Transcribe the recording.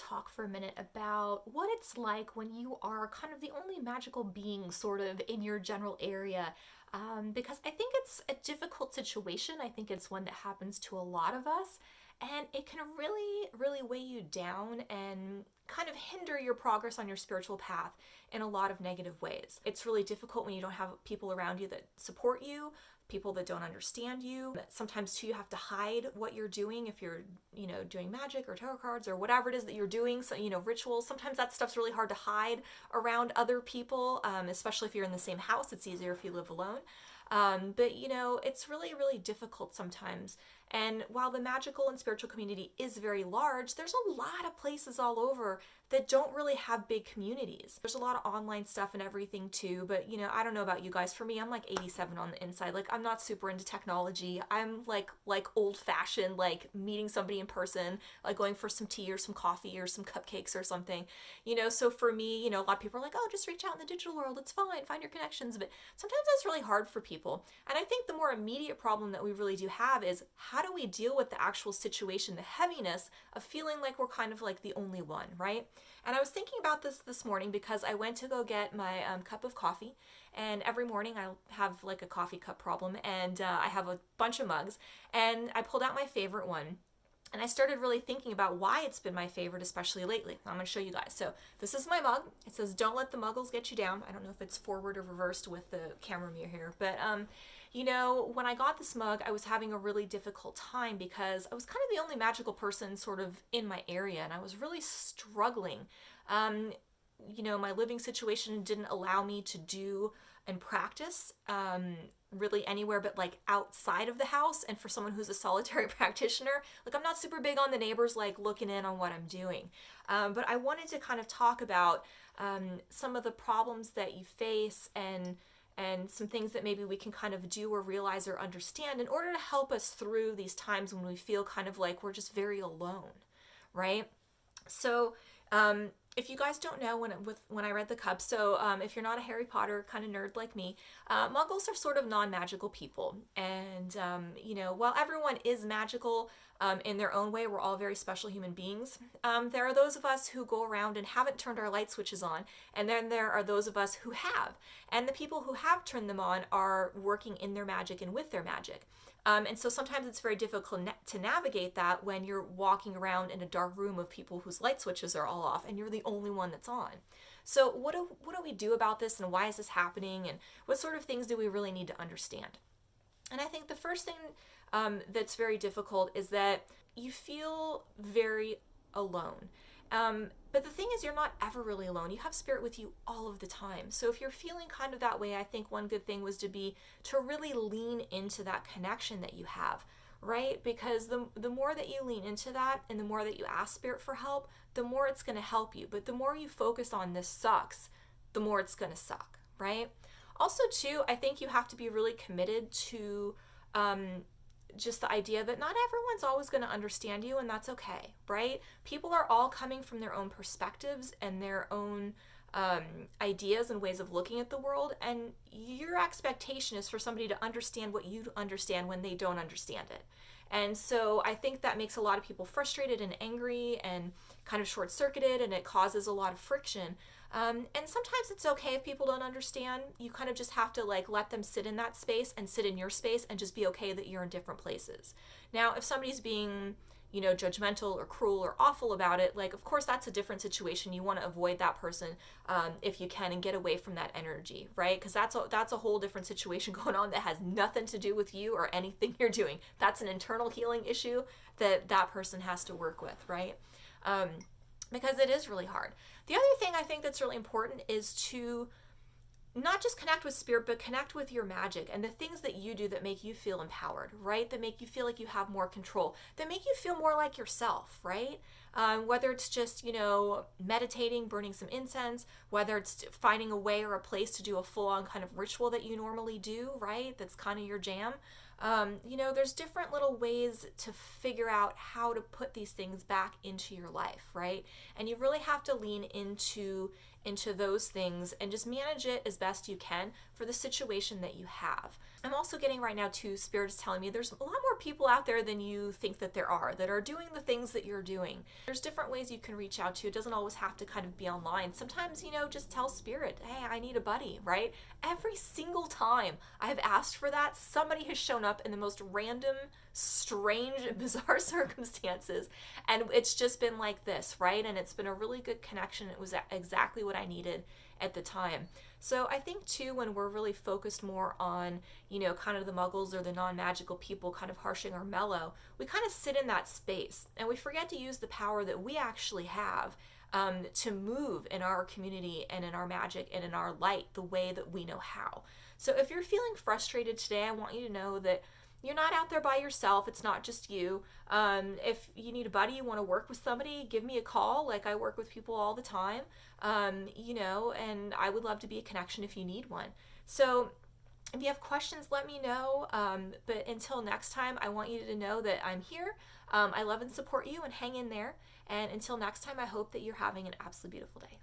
talk for a minute about what it's like when you are kind of the only magical being sort of in your general area. Because I think it's a difficult situation. I think it's one that happens to a lot of us, and it can really, really weigh you down and kind of hinder your progress on your spiritual path in a lot of negative ways. It's really difficult when you don't have people around you that support you, people that don't understand you. Sometimes too, you have to hide what you're doing if you're, doing magic or tarot cards or whatever it is that you're doing. So, rituals. Sometimes that stuff's really hard to hide around other people, especially if you're in the same house. It's easier if you live alone. But it's really, really difficult sometimes. And while the magical and spiritual community is very large, there's a lot of places all over that don't really have big communities. There's a lot of online stuff and everything too, but I don't know about you guys. For me, I'm like 87 on the inside. Like, I'm not super into technology. I'm like old fashioned, like meeting somebody in person, like going for some tea or some coffee or some cupcakes or something. So for me, a lot of people are like, oh, just reach out in the digital world. It's fine. Find your connections. But sometimes that's really hard for people. And I think the more immediate problem that we really do have is, how do we deal with the actual situation, the heaviness of feeling like we're kind of like the only one, right? And I was thinking about this morning because I went to go get my cup of coffee, and every morning I have like a coffee cup problem, and I have a bunch of mugs, and I pulled out my favorite one. And I started really thinking about why it's been my favorite, especially lately. I'm going to show you guys. So this is my mug. It says, "Don't let the muggles get you down." I don't know if it's forward or reversed with the camera mirror here. But, when I got this mug, I was having a really difficult time because I was kind of the only magical person sort of in my area. And I was really struggling. My living situation didn't allow me to do and practice really anywhere but like outside of the house. And for someone who's a solitary practitioner, like, I'm not super big on the neighbors like looking in on what I'm doing. But I wanted to kind of talk about some of the problems that you face and some things that maybe we can kind of do or realize or understand in order to help us through these times when we feel kind of like we're just very alone, right? So if you guys don't know, when I read the cup, so if you're not a Harry Potter kind of nerd like me, Muggles are sort of non-magical people. And, while everyone is magical in their own way, we're all very special human beings. There are those of us who go around and haven't turned our light switches on, and then there are those of us who have. And the people who have turned them on are working in their magic and with their magic. And so sometimes it's very difficult to navigate that when you're walking around in a dark room of people whose light switches are all off and you're the only one that's on. So what do we do about this, and why is this happening, and what sort of things do we really need to understand? And I think the first thing that's very difficult is that you feel very alone. But the thing is, you're not ever really alone. You have spirit with you all of the time. So if you're feeling kind of that way, I think one good thing was to really lean into that connection that you have, right? Because the more that you lean into that and the more that you ask spirit for help, the more it's going to help you. But the more you focus on this sucks, the more it's going to suck, right? Also, too, I think you have to be really committed to just the idea that not everyone's always going to understand you, and that's okay, right? People are all coming from their own perspectives and their own ideas and ways of looking at the world, and your expectation is for somebody to understand what you understand when they don't understand it. And so I think that makes a lot of people frustrated and angry and kind of short-circuited, and it causes a lot of friction. And sometimes it's okay if people don't understand. You kind of just have to let them sit in that space and sit in your space and just be okay that you're in different places. Now, if somebody's being, judgmental or cruel or awful about it, of course that's a different situation. You want to avoid that person if you can and get away from that energy, right? Because that's a whole different situation going on that has nothing to do with you or anything you're doing. That's an internal healing issue that person has to work with, right? Because it is really hard. The other thing I think that's really important is to not just connect with spirit, but connect with your magic and the things that you do that make you feel empowered, right? That make you feel like you have more control, that make you feel more like yourself, right? Whether it's just, meditating, burning some incense, whether it's finding a way or a place to do a full-on kind of ritual that you normally do, right? That's kind of your jam. There's different little ways to figure out how to put these things back into your life, right? And you really have to lean into those things and just manage it as best you can for the situation that you have. I'm also getting right now too, Spirit is telling me there's a lot more people out there than you think that there are that are doing the things that you're doing. There's different ways you can reach out to. It doesn't always have to kind of be online. Sometimes, just tell Spirit, hey, I need a buddy, right? Every single time I've asked for that, somebody has shown up in the most random, strange, and bizarre circumstances. And it's just been like this, right? And it's been a really good connection. It was exactly what I needed at the time. So I think too, when we're really focused more on, kind of the muggles or the non-magical people kind of harshing our mellow, we kind of sit in that space and we forget to use the power that we actually have to move in our community and in our magic and in our light the way that we know how. So if you're feeling frustrated today, I want you to know that you're not out there by yourself. It's not just you. If you need a buddy, you want to work with somebody, give me a call. Like, I work with people all the time, and I would love to be a connection if you need one. So if you have questions, let me know. But until next time, I want you to know that I'm here. I love and support you, and hang in there. And until next time, I hope that you're having an absolutely beautiful day.